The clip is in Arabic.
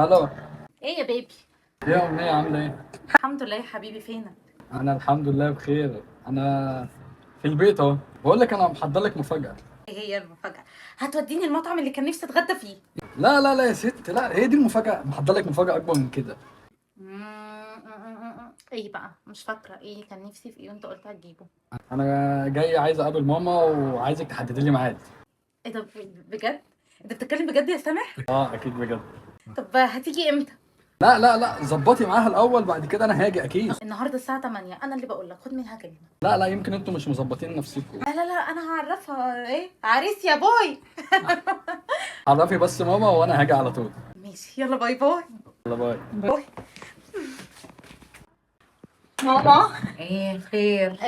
الو. ايه يا بيبي؟ ايه يا امنيه عامله ايه؟ الحمد لله يا حبيبي، فينك؟ انا الحمد لله بخير. انا في البيت اهو. بقول لك انا محضر لك مفاجاه. ايه هي المفاجأة؟ هتوديني المطعم اللي كان نفسي اتغدى فيه. لا لا لا يا ست، لا هي دي المفاجاه، محضر لك مفاجاه اكبر من كده. ايه بقى؟ مش فاكرة ايه كان نفسي في ايه وانت قلت هتجيبه. انا جاي عايز اقابل ماما وعايزك تحددي لي ميعاد. ايه ده؟ بجد؟ انت بتتكلم بجد يا سامح؟ اه اكيد بجد. طب هتيجي امتى؟ لا لا لا، ظبطي معاها الاول بعد كده انا هاجي اكيد. النهارده الساعة 8، انا اللي بقول لك خد منها كلمة. لا لا، يمكن انتوا مش مظبطين نفسكم. لا لا لا، انا هعرفها ايه عريس يا بوي. عرفي بس ماما وانا هاجي على طول. ماشي، يلا باي باي. يلا باي. باي. ماما. ايه خير؟